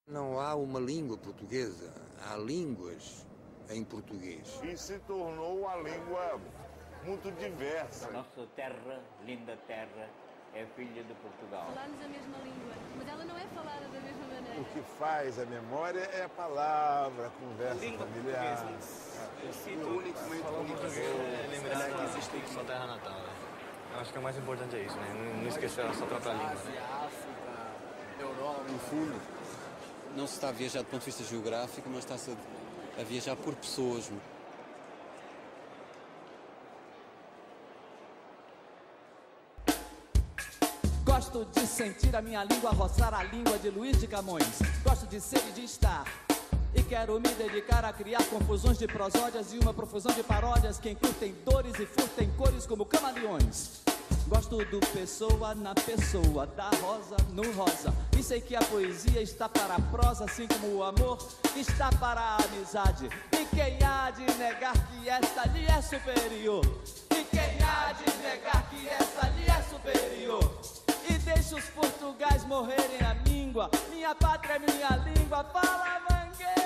Não há uma língua portuguesa, há línguas em português. E se tornou uma língua muito diversa. Nossa terra, linda terra, é filha de Portugal. Falamos a mesma língua, mas ela não é falada da mesma maneira. O que faz a memória é a palavra, a conversa familiar. Eu sinto unicamente lembrar que existe aqui sua terra natal. Eu acho que o mais importante é isso, né? Não esquecer a sua própria língua. Ásia, África, Europa. No fundo, não se está a viajar do ponto de vista geográfico, mas está-se a viajar por pessoas. Gosto de sentir a minha língua roçar a língua de Luiz de Camões. Gosto de ser e de estar. E quero me dedicar a criar confusões de prosódias e uma profusão de paródias que encurtem dores e furtem cores como camaleões. Gosto do pessoa na pessoa, da rosa no rosa. E sei que a poesia está para a prosa, assim como o amor está para a amizade. E quem há de negar que esta lhe é superior? E quem há de negar que esta lhe é superior? E deixa os portugais morrerem a língua. Minha pátria é minha língua, fala mangueira.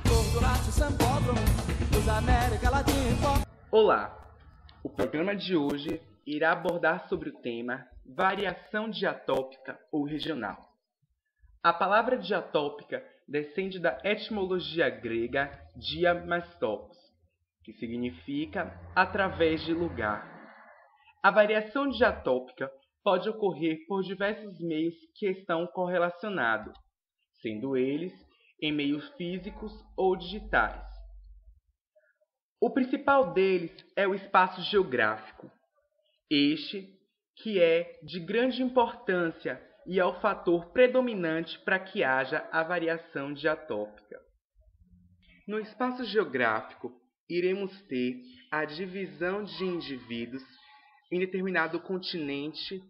Torturate Sambódromo, dos América Latina. Olá, o programa de hoje irá abordar sobre o tema variação diatópica ou regional. A palavra diatópica descende da etimologia grega dia mais topos, que significa através de lugar. A variação diatópica pode ocorrer por diversos meios que estão correlacionados, sendo eles em meios físicos ou digitais. O principal deles é o espaço geográfico, este que é de grande importância e é o fator predominante para que haja a variação diatópica. No espaço geográfico, iremos ter a divisão de indivíduos em determinado continente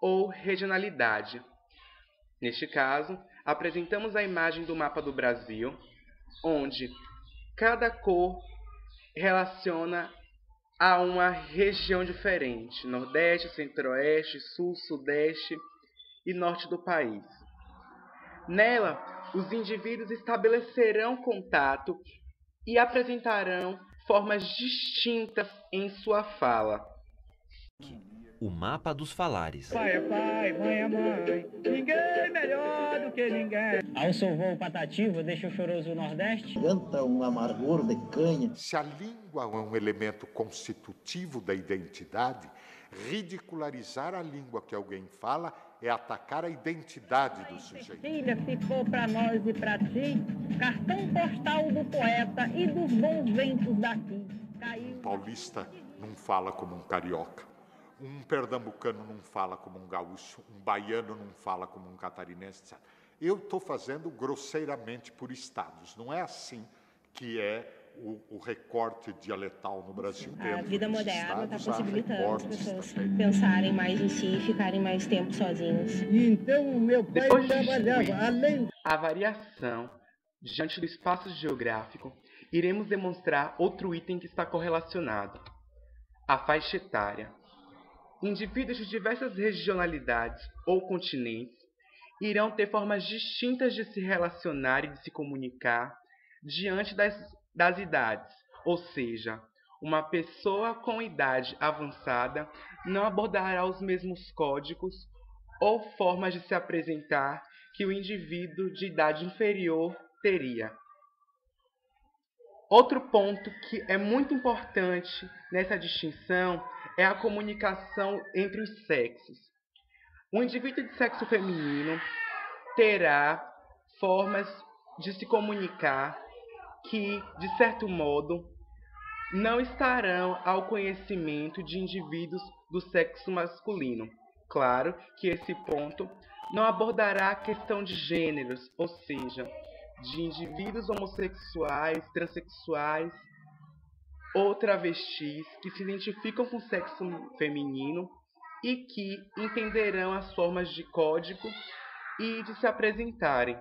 ou regionalidade. Neste caso, apresentamos a imagem do mapa do Brasil, onde cada cor relaciona a uma região diferente, Nordeste, Centro-Oeste, Sul, Sudeste e Norte do país. Nela, os indivíduos estabelecerão contato e apresentarão formas distintas em sua fala. O mapa dos falares. Pai é pai, mãe é mãe, ninguém melhor do que ninguém. Ao seu voo patativo, deixa o choroso o Nordeste. Canta um amargor de canha. Se a língua é um elemento constitutivo da identidade, ridicularizar a língua que alguém fala é atacar a identidade do sujeito. Filha, ficou para nós e para ti, cartão postal do poeta e dos bons ventos daqui. Um paulista não fala como um carioca. Um pernambucano não fala como um gaúcho, um baiano não fala como um catarinense. Eu estou fazendo grosseiramente por estados. Não é assim que é o recorte dialetal no Brasil. A vida moderna está possibilitando as pessoas pensarem mais em si e ficarem mais tempo sozinhos. Então, meu pai trabalhava além. A variação diante do espaço geográfico, iremos demonstrar outro item que está correlacionado: a faixa etária. Indivíduos de diversas regionalidades ou continentes irão ter formas distintas de se relacionar e de se comunicar diante das idades, ou seja, uma pessoa com idade avançada não abordará os mesmos códigos ou formas de se apresentar que o indivíduo de idade inferior teria. Outro ponto que é muito importante nessa distinção é a comunicação entre os sexos. O indivíduo de sexo feminino terá formas de se comunicar que, de certo modo, não estarão ao conhecimento de indivíduos do sexo masculino. Claro que esse ponto não abordará a questão de gêneros, ou seja, de indivíduos homossexuais, transexuais ou travestis que se identificam com o sexo feminino e que entenderão as formas de código e de se apresentarem.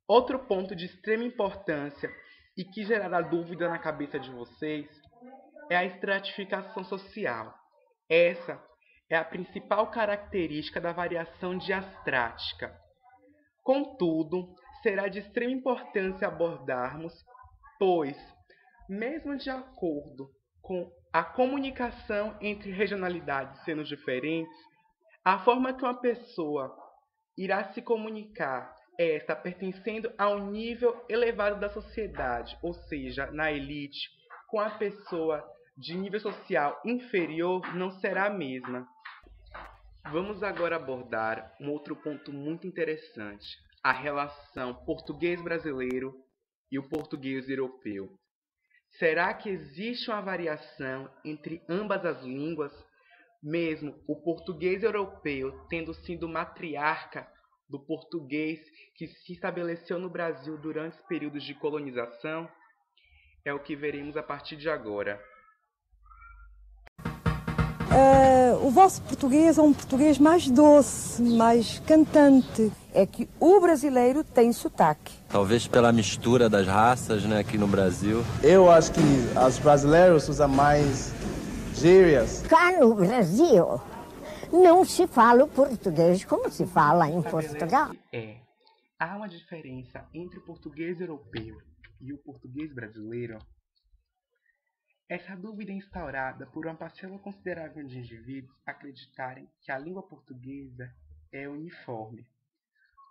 Outro ponto de extrema importância e que gerará dúvida na cabeça de vocês é a estratificação social. Essa é a principal característica da variação diastrática. Contudo, será de extrema importância abordarmos, pois, mesmo de acordo com a comunicação entre regionalidades sendo diferentes, a forma que uma pessoa irá se comunicar é esta pertencendo a um nível elevado da sociedade, ou seja, na elite, com a pessoa de nível social inferior não será a mesma. Vamos agora abordar um outro ponto muito interessante, a relação português-brasileiro e o português europeu. Será que existe uma variação entre ambas as línguas, mesmo o português europeu tendo sido matriarca do português que se estabeleceu no Brasil durante os períodos de colonização? É o que veremos a partir de agora. O vosso português é um português mais doce, mais cantante. É que o brasileiro tem sotaque. Talvez pela mistura das raças, né, aqui no Brasil. Eu acho que os brasileiros usam mais gírias. Cá no Brasil não se fala o português como se fala em Portugal. Há uma diferença entre o português europeu e o português brasileiro? Essa dúvida é instaurada por uma parcela considerável de indivíduos acreditarem que a língua portuguesa é uniforme.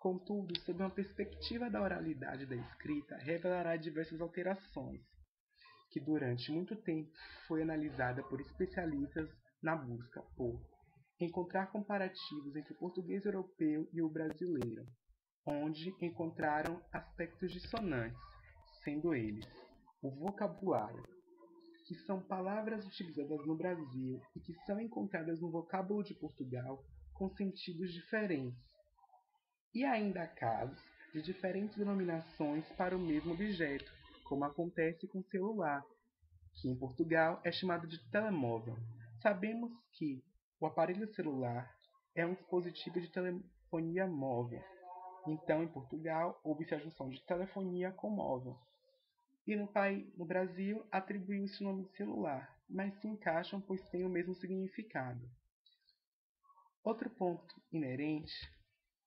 Contudo, sob uma perspectiva da oralidade da escrita, revelará diversas alterações, que durante muito tempo foi analisada por especialistas na busca por encontrar comparativos entre o português europeu e o brasileiro, onde encontraram aspectos dissonantes, sendo eles o vocabulário, que são palavras utilizadas no Brasil e que são encontradas no vocábulo de Portugal com sentidos diferentes. E ainda há casos de diferentes denominações para o mesmo objeto, como acontece com o celular, que em Portugal é chamado de telemóvel. Sabemos que o aparelho celular é um dispositivo de telefonia móvel. Então, em Portugal, houve-se a junção de telefonia com móvel. E no Brasil, atribuiu-se o nome de celular, mas se encaixam pois têm o mesmo significado. Outro ponto inerente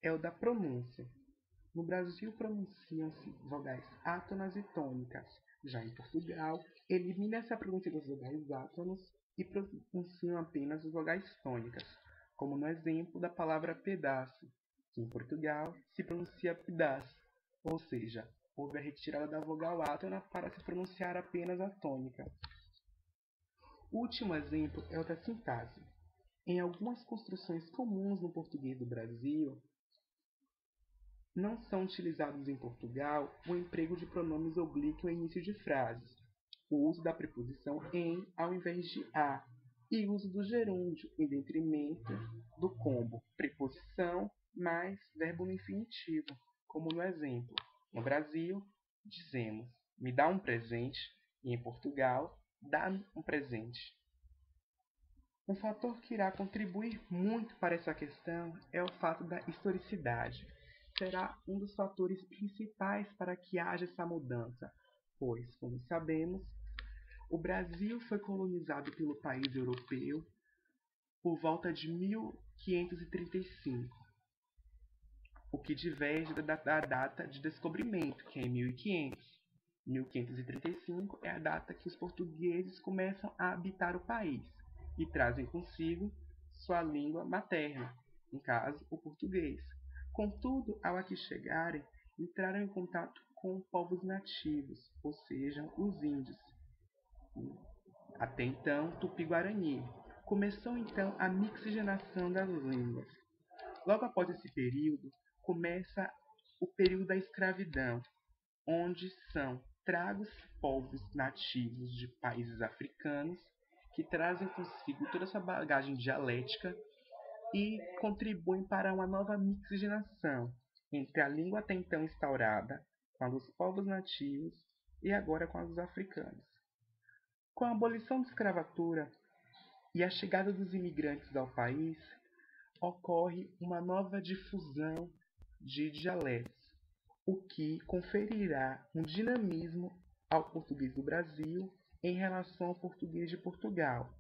é o da pronúncia. No Brasil, pronunciam-se vogais átonas e tônicas. Já em Portugal, elimina-se a pronúncia das vogais átonas e pronunciam apenas as vogais tônicas, como no exemplo da palavra pedaço, que em Portugal se pronuncia pedaço, ou seja, houve a retirada da vogal átona para se pronunciar apenas a tônica. O último exemplo é o da sintaxe. Em algumas construções comuns no português do Brasil, não são utilizados em Portugal o emprego de pronomes oblíquos no início de frases, o uso da preposição em ao invés de a, e o uso do gerúndio em detrimento do combo preposição mais verbo no infinitivo, como no exemplo. No Brasil, dizemos, me dá um presente, e em Portugal, dá-me um presente. Um fator que irá contribuir muito para essa questão é o fato da historicidade. Será um dos fatores principais para que haja essa mudança, pois, como sabemos, o Brasil foi colonizado pelo país europeu por volta de 1535. O que diverge da data de descobrimento, que é em 1500. 1535 é a data que os portugueses começam a habitar o país e trazem consigo sua língua materna, no caso, o português. Contudo, ao aqui chegarem, entraram em contato com povos nativos, ou seja, os índios. Até então, Tupi-Guarani. Começou então a mixigenação das línguas. Logo após esse período, começa o período da escravidão, onde são tragos povos nativos de países africanos que trazem consigo toda essa bagagem dialética e contribuem para uma nova mixigenação entre a língua até então instaurada com a dos povos nativos e agora com a dos africanos. Com a abolição da escravatura e a chegada dos imigrantes ao país, ocorre uma nova difusão de dialetos, o que conferirá um dinamismo ao português do Brasil em relação ao português de Portugal.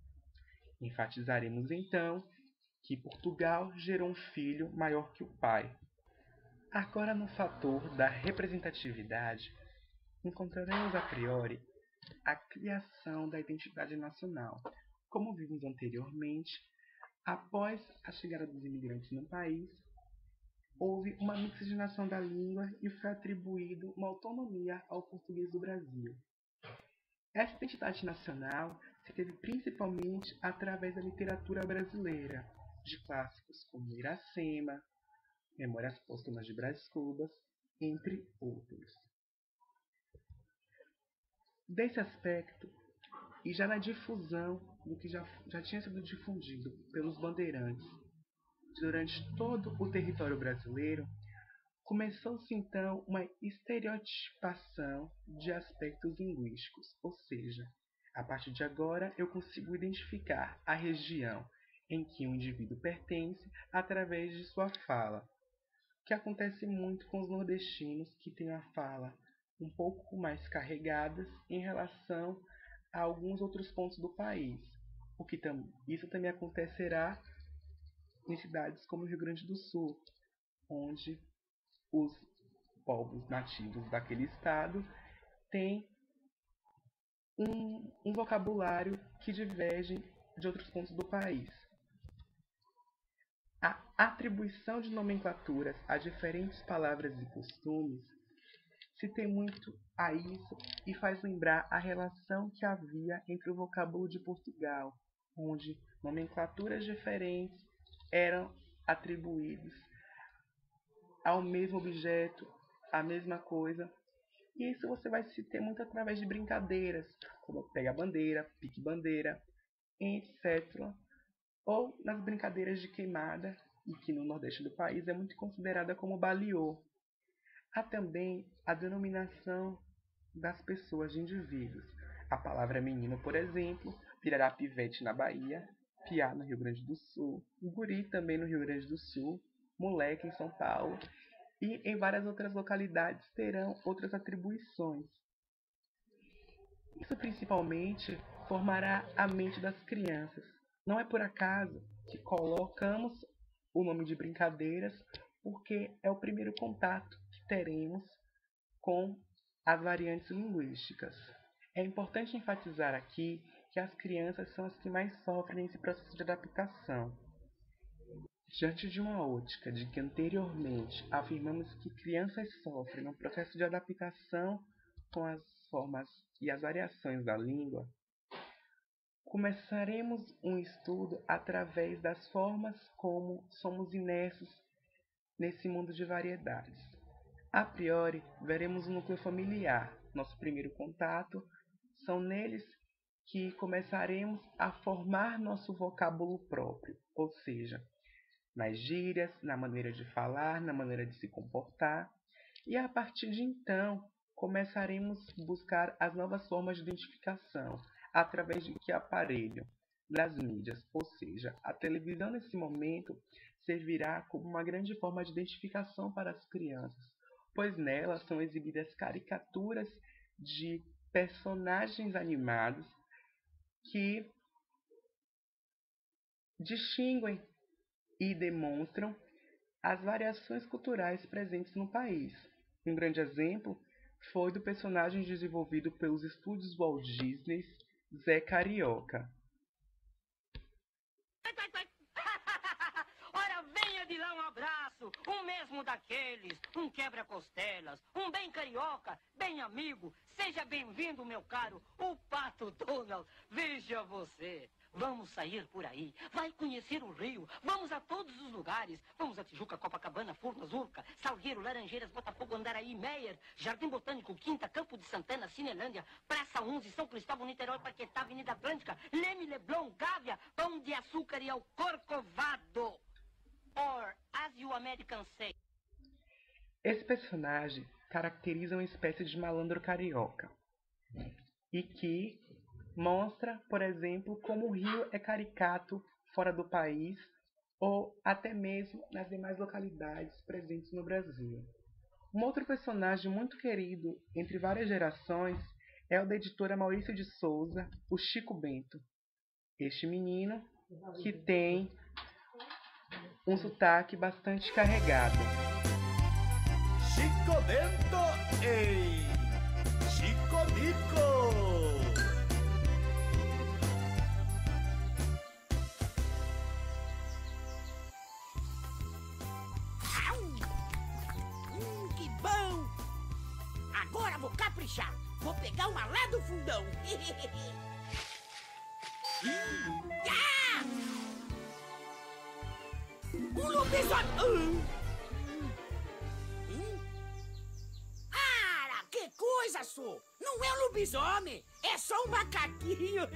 Enfatizaremos então que Portugal gerou um filho maior que o pai. Agora, no fator da representatividade, encontraremos a priori a criação da identidade nacional. Como vimos anteriormente, após a chegada dos imigrantes no país, houve uma miscigenação da língua e foi atribuído uma autonomia ao português do Brasil. Essa identidade nacional se teve principalmente através da literatura brasileira, de clássicos como Iracema, Memórias Póstumas de Brás Cubas, entre outros. Desse aspecto, e já na difusão do que já tinha sido difundido pelos bandeirantes durante todo o território brasileiro, começou-se então uma estereotipação de aspectos linguísticos, ou seja, a partir de agora eu consigo identificar a região em que o indivíduo pertence através de sua fala, que acontece muito com os nordestinos, que têm a fala um pouco mais carregadas em relação a alguns outros pontos do país. Isso também acontecerá em cidades como o Rio Grande do Sul, onde os povos nativos daquele estado têm um vocabulário que diverge de outros pontos do país. A atribuição de nomenclaturas a diferentes palavras e costumes se tem muito a isso e faz lembrar a relação que havia entre o vocábulo de Portugal, onde nomenclaturas diferentes eram atribuídas ao mesmo objeto, à mesma coisa. E isso você vai se ter muito através de brincadeiras, como pega-bandeira, pique-bandeira, etc. Ou nas brincadeiras de queimada, e que no nordeste do país é muito considerada como baliô. Há também a denominação das pessoas, de indivíduos. A palavra menino, por exemplo, virará pivete na Bahia, piá no Rio Grande do Sul, guri também no Rio Grande do Sul, moleque em São Paulo, e em várias outras localidades terão outras atribuições. Isso principalmente formará a mente das crianças. Não é por acaso que colocamos o nome de brincadeiras, porque é o primeiro contato que teremos com as variantes linguísticas. É importante enfatizar aqui que as crianças são as que mais sofrem nesse processo de adaptação. Diante de uma ótica de que anteriormente afirmamos que crianças sofrem no processo de adaptação com as formas e as variações da língua, começaremos um estudo através das formas como somos imersos nesse mundo de variedades. A priori, veremos o núcleo familiar. Nosso primeiro contato são neles que começaremos a formar nosso vocábulo próprio, ou seja, nas gírias, na maneira de falar, na maneira de se comportar, e a partir de então começaremos a buscar as novas formas de identificação, através de que aparelho? Das mídias, ou seja, a televisão nesse momento servirá como uma grande forma de identificação para as crianças, pois nela são exibidas caricaturas de personagens animados que distinguem e demonstram as variações culturais presentes no país. Um grande exemplo foi do personagem desenvolvido pelos estúdios Walt Disney, Zé Carioca. Ora, venha de lá um abraço, um mesmo daqueles, um quebra-costelas, um bem carioca, bem amigo. Seja bem-vindo, meu caro, o Pato Donald. Veja você. Vamos sair por aí, vai conhecer o Rio, vamos a todos os lugares. Vamos a Tijuca, Copacabana, Furnas, Urca, Salgueiro, Laranjeiras, Botafogo, Andaraí, Meier, Jardim Botânico, Quinta, Campo de Santana, Cinelândia, Praça 11, São Cristóvão, Niterói, Paquetá, Avenida Atlântica, Leme, Leblon, Gávea, Pão de Açúcar e ao Corcovado. Or, as you Americans say. Esse personagem caracteriza uma espécie de malandro carioca e que mostra, por exemplo, como o Rio é caricato fora do país ou até mesmo nas demais localidades presentes no Brasil. Um outro personagem muito querido entre várias gerações é o da editora Maurício de Souza, o Chico Bento. Este menino que tem um sotaque bastante carregado. Chico Bento e Chico Bico. Que bom! Agora vou caprichar. Vou pegar uma lá do fundão. Um lobisomem! Ah, que coisa, sou! Não é um lobisomem, é só um macaquinho.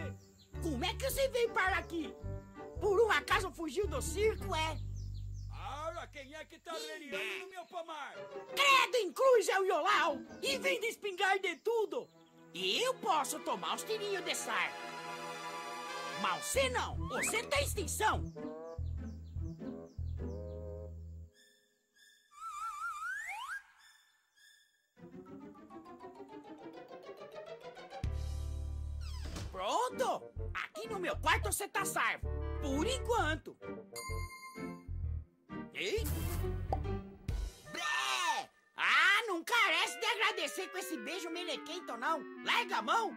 Como é que você veio para aqui? Por um acaso fugiu do circo, é? Ora, quem é que tá leriando no meu pomar? Credo, inclui o Iolau! E vem de espingar de tudo! Eu posso tomar os tirinhos de sar. Mas você não, você tem extinção. Pronto! Aqui no meu quarto você tá salvo. Por enquanto. Ei? Bé! Ah, não carece de agradecer com esse beijo melequento, não. Larga a mão.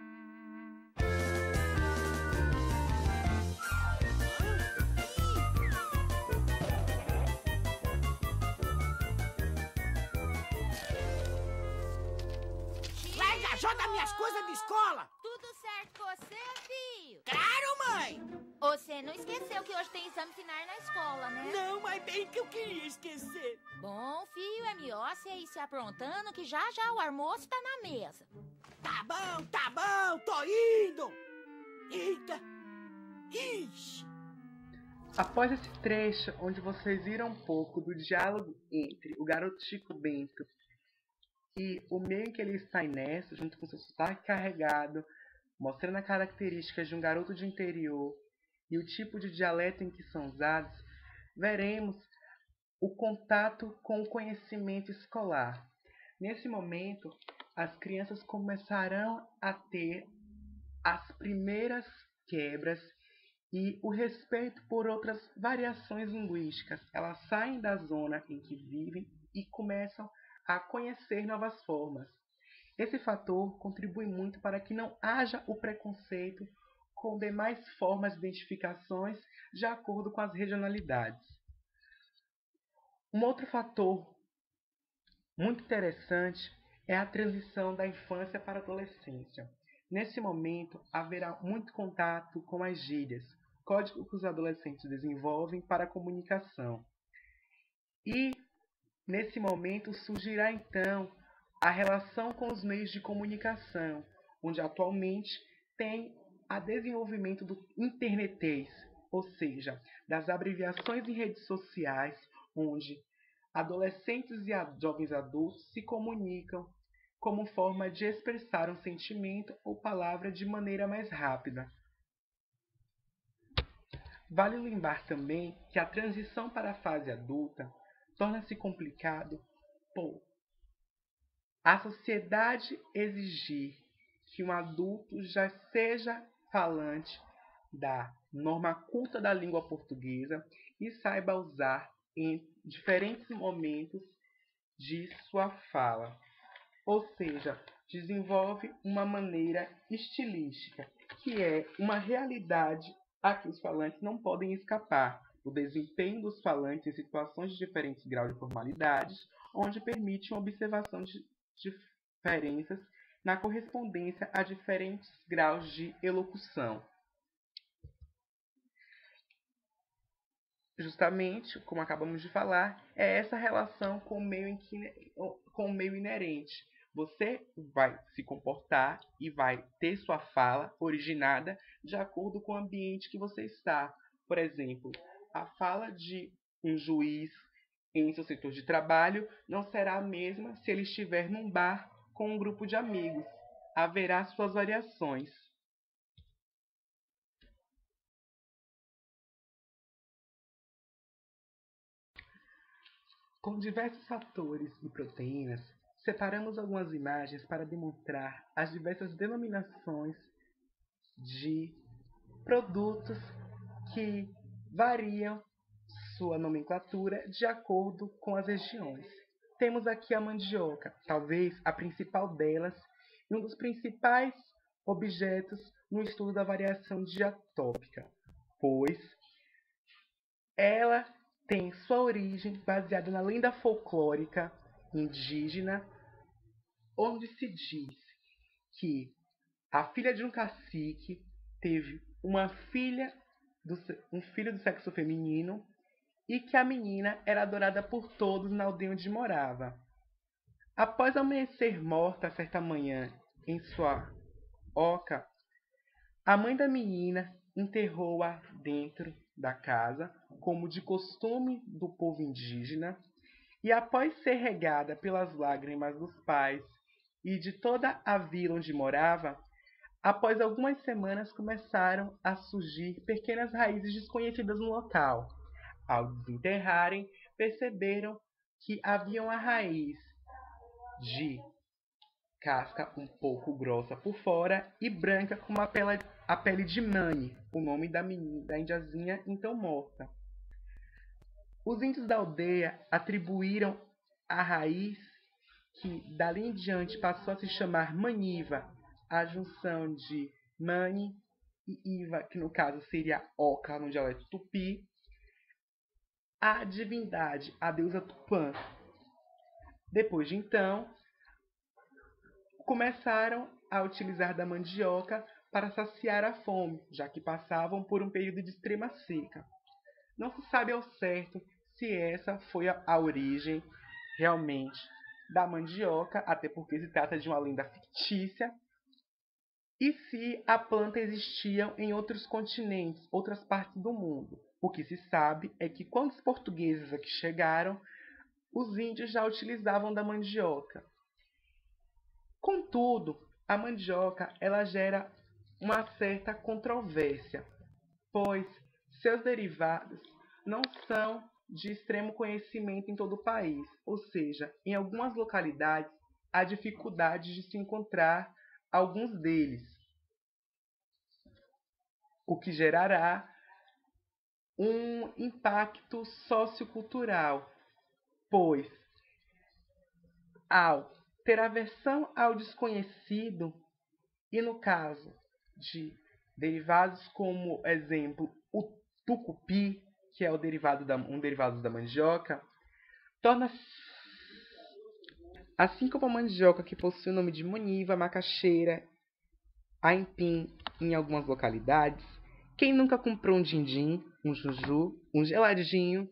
Larga, joga minhas coisas de escola. Tudo certo com você, filho? Claro, mãe! Você não esqueceu que hoje tem exame final na escola, né? Não, mas bem que eu queria esquecer. Bom, filho, é melhor você ir se aprontando que já já o almoço tá na mesa. Tá bom, tô indo. Eita! Ixi! Após esse trecho, onde vocês viram um pouco do diálogo entre o garoto Chico Bento e o meio em que ele está imerso, junto com seu sotaque carregado, mostrando as características de um garoto de interior e o tipo de dialeto em que são usados, veremos o contato com o conhecimento escolar. Nesse momento, as crianças começarão a ter as primeiras quebras e o respeito por outras variações linguísticas. Elas saem da zona em que vivem e começam a conhecer novas formas. Esse fator contribui muito para que não haja o preconceito com demais formas de identificações de acordo com as regionalidades. Um outro fator muito interessante é a transição da infância para a adolescência. Nesse momento, haverá muito contato com as gírias, código que os adolescentes desenvolvem para a comunicação. E, nesse momento, surgirá então a relação com os meios de comunicação, onde atualmente tem o desenvolvimento do internetês, ou seja, das abreviações em redes sociais, onde adolescentes e jovens adultos se comunicam como forma de expressar um sentimento ou palavra de maneira mais rápida. Vale lembrar também que a transição para a fase adulta torna-se complicado por a sociedade exigir que um adulto já seja falante da norma culta da língua portuguesa e saiba usar em diferentes momentos de sua fala. Ou seja, desenvolve uma maneira estilística, que é uma realidade a que os falantes não podem escapar. O desempenho dos falantes em situações de diferentes graus de formalidades, onde permite uma observação de diferenças na correspondência a diferentes graus de elocução. Justamente, como acabamos de falar, é essa relação com o meio inerente. Você vai se comportar e vai ter sua fala originada de acordo com o ambiente que você está. Por exemplo, a fala de um juiz em seu setor de trabalho não será a mesma se ele estiver num bar com um grupo de amigos. Haverá suas variações. Com diversos fatores e proteínas, separamos algumas imagens para demonstrar as diversas denominações de produtos que variam sua nomenclatura de acordo com as regiões. Temos aqui a mandioca, talvez a principal delas e um dos principais objetos no estudo da variação diatópica, pois ela tem sua origem baseada na lenda folclórica indígena, onde se diz que a filha de um cacique teve um filho do sexo feminino e que a menina era adorada por todos na aldeia onde morava. Após amanhecer morta certa manhã em sua oca, a mãe da menina enterrou-a dentro da casa, como de costume do povo indígena, e após ser regada pelas lágrimas dos pais e de toda a vila onde morava, após algumas semanas começaram a surgir pequenas raízes desconhecidas no local. Ao desenterrarem, perceberam que havia uma raiz de casca um pouco grossa por fora e branca como a pele de Mani, o nome da menina, da indiazinha então morta. Os índios da aldeia atribuíram a raiz, que dali em diante passou a se chamar Maniva, a junção de Mani e Iva, que no caso seria Oca no dialeto tupi, a divindade, a deusa Tupã. Depois de então, começaram a utilizar da mandioca para saciar a fome, já que passavam por um período de extrema seca. Não se sabe ao certo se essa foi a origem realmente da mandioca, até porque se trata de uma lenda fictícia, e se a planta existia em outros continentes, outras partes do mundo. O que se sabe é que quando os portugueses aqui chegaram, os índios já utilizavam da mandioca. Contudo, a mandioca ela gera uma certa controvérsia, pois seus derivados não são de extremo conhecimento em todo o país, ou seja, em algumas localidades há dificuldade de se encontrar alguns deles, o que gerará um impacto sociocultural, pois ao ter aversão ao desconhecido, e no caso de derivados como exemplo o tucupi, que é um derivado da mandioca, torna-se, assim como a mandioca que possui o nome de maniva, macaxeira, aipim em algumas localidades, quem nunca comprou um din-din, um juju, um geladinho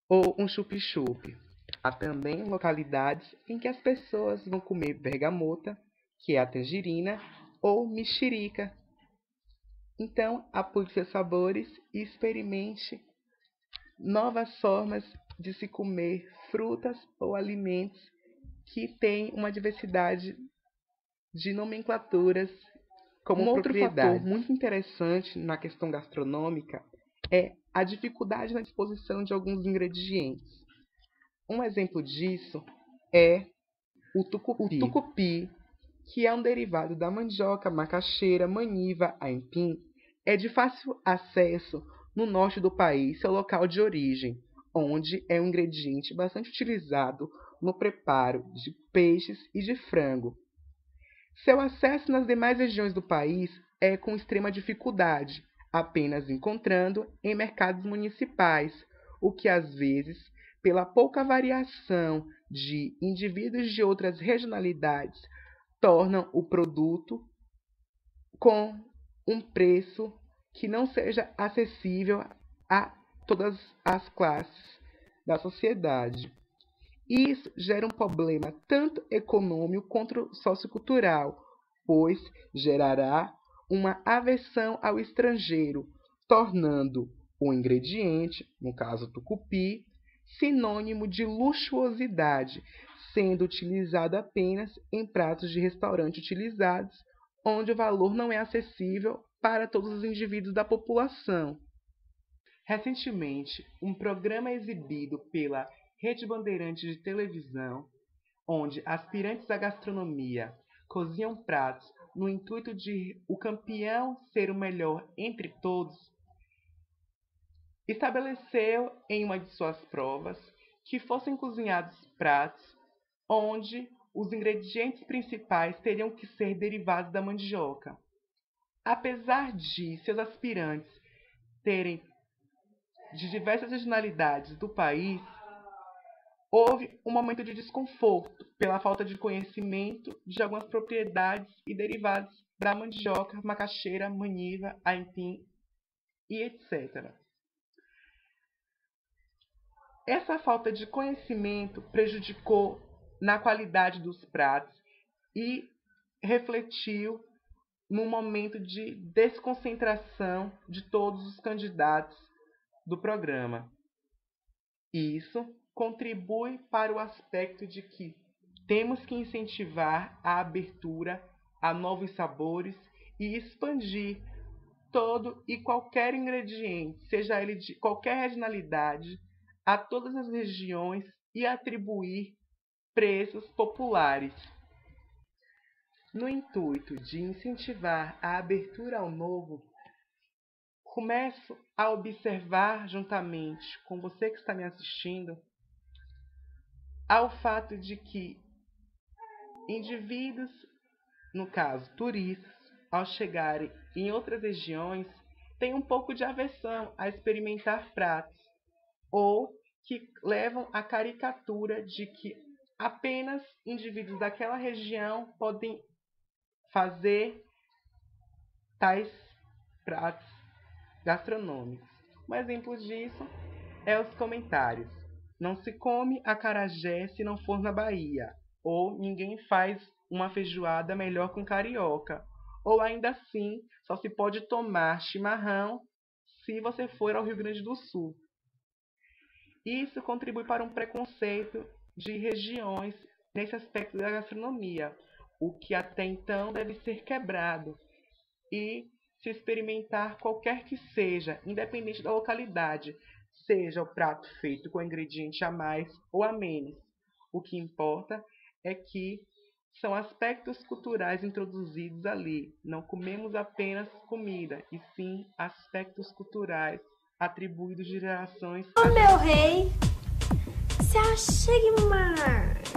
ou um chup-chup? Há também localidades em que as pessoas vão comer bergamota, que é a tangerina, ou mexerica. Então, apoie seus sabores e experimente novas formas de se comer frutas ou alimentos que têm uma diversidade de nomenclaturas como propriedade. Outro fator muito interessante na questão gastronômica é a dificuldade na disposição de alguns ingredientes. Um exemplo disso é o tucupi, que é um derivado da mandioca, macaxeira, maniva, aipim, é de fácil acesso no norte do país, seu local de origem, onde é um ingrediente bastante utilizado no preparo de peixes e de frango. Seu acesso nas demais regiões do país é com extrema dificuldade, apenas encontrando em mercados municipais, o que às vezes, pela pouca variação de indivíduos de outras regionalidades, tornam o produto com um preço que não seja acessível a todas as classes da sociedade. Isso gera um problema tanto econômico quanto sociocultural, pois gerará uma aversão ao estrangeiro, tornando o ingrediente, no caso tucupi, sinônimo de luxuosidade, sendo utilizado apenas em pratos de restaurante utilizados, onde o valor não é acessível para todos os indivíduos da população. Recentemente, um programa exibido pela Rede Bandeirantes de televisão, onde aspirantes à gastronomia cozinham pratos no intuito de o campeão ser o melhor entre todos, estabeleceu em uma de suas provas que fossem cozinhados pratos onde os ingredientes principais teriam que ser derivados da mandioca. Apesar de seus aspirantes terem de diversas regionalidades do país, houve um momento de desconforto pela falta de conhecimento de algumas propriedades e derivados da mandioca, macaxeira, maniva, aipim e etc. Essa falta de conhecimento prejudicou na qualidade dos pratos e refletiu num momento de desconcentração de todos os candidatos do programa. Isso contribui para o aspecto de que temos que incentivar a abertura a novos sabores e expandir todo e qualquer ingrediente, seja ele de qualquer regionalidade, a todas as regiões e atribuir preços populares. No intuito de incentivar a abertura ao novo, começo a observar juntamente com você que está me assistindo ao fato de que indivíduos, no caso turistas, ao chegarem em outras regiões, têm um pouco de aversão a experimentar pratos, ou que levam à caricatura de que apenas indivíduos daquela região podem fazer tais pratos gastronômicos. Um exemplo disso é os comentários. Não se come acarajé se não for na Bahia. Ou ninguém faz uma feijoada melhor que um carioca. Ou ainda assim, só se pode tomar chimarrão se você for ao Rio Grande do Sul. Isso contribui para um preconceito de regiões nesse aspecto da gastronomia, o que até então deve ser quebrado e se experimentar qualquer que seja, independente da localidade, seja o prato feito com ingrediente a mais ou a menos. O que importa é que são aspectos culturais introduzidos ali. Não comemos apenas comida, e sim aspectos culturais atribuídos de gerações. Ô meu rei, se achegue mais.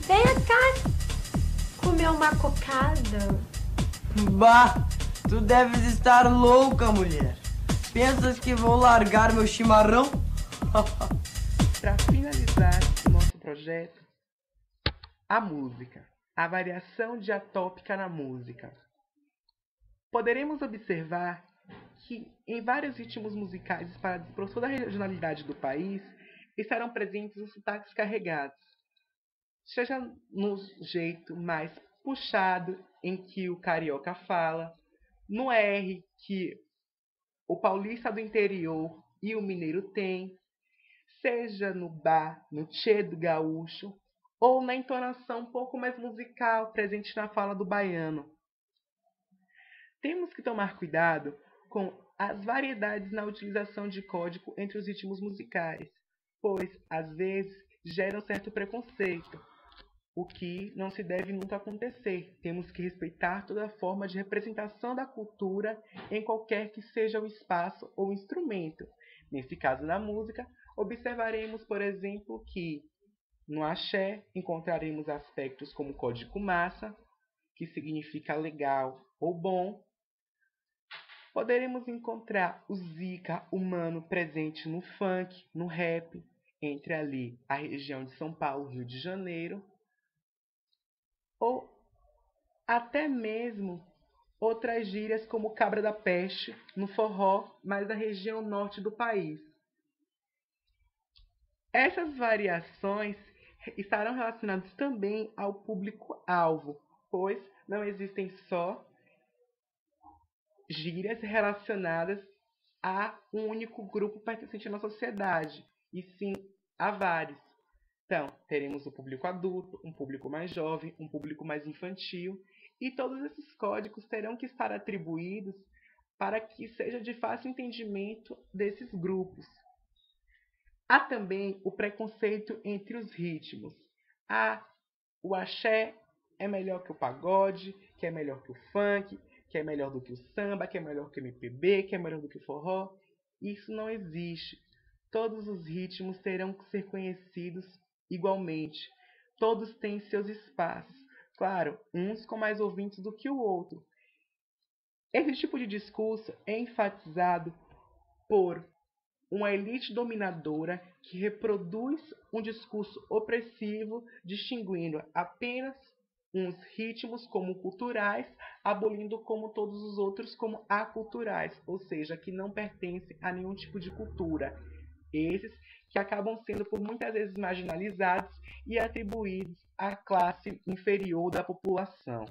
Venha cá comer uma cocada. Bah, tu deves estar louca, mulher. Pensas que vou largar meu chimarrão? Para finalizar o nosso projeto, a música, a variação diatópica na música. Poderemos observar que em vários ritmos musicais espalhados por toda a regionalidade do país estarão presentes os sotaques carregados, seja no jeito mais puxado em que o carioca fala, no R que o paulista do interior e o mineiro têm, seja no bar, no tchê do gaúcho, ou na entonação um pouco mais musical presente na fala do baiano. Temos que tomar cuidado com as variedades na utilização de código entre os ritmos musicais, pois, às vezes, geram certo preconceito, o que não se deve nunca acontecer. Temos que respeitar toda forma de representação da cultura em qualquer que seja o espaço ou instrumento. Nesse caso, na música, observaremos, por exemplo, que no axé encontraremos aspectos como código massa, que significa legal ou bom. Poderemos encontrar o zica humano presente no funk, no rap, entre ali a região de São Paulo, Rio de Janeiro, ou até mesmo outras gírias como cabra da peste no forró, mas da região norte do país. Essas variações estarão relacionadas também ao público-alvo, pois não existem só gírias relacionadas a um único grupo pertencente na sociedade, e sim a vários. Então, teremos o público adulto, um público mais jovem, um público mais infantil, e todos esses códigos terão que estar atribuídos para que seja de fácil entendimento desses grupos. Há também o preconceito entre os ritmos. O axé é melhor que o pagode, que é melhor que o funk, que é melhor do que o samba, que é melhor que o MPB, que é melhor do que o forró. Isso não existe. Todos os ritmos terão que ser conhecidos igualmente. Todos têm seus espaços. Claro, uns com mais ouvintes do que o outro. Esse tipo de discurso é enfatizado por uma elite dominadora que reproduz um discurso opressivo, distinguindo apenas uns ritmos como culturais, abolindo como todos os outros como aculturais, ou seja, que não pertencem a nenhum tipo de cultura. Esses que acabam sendo por muitas vezes marginalizados e atribuídos à classe inferior da população.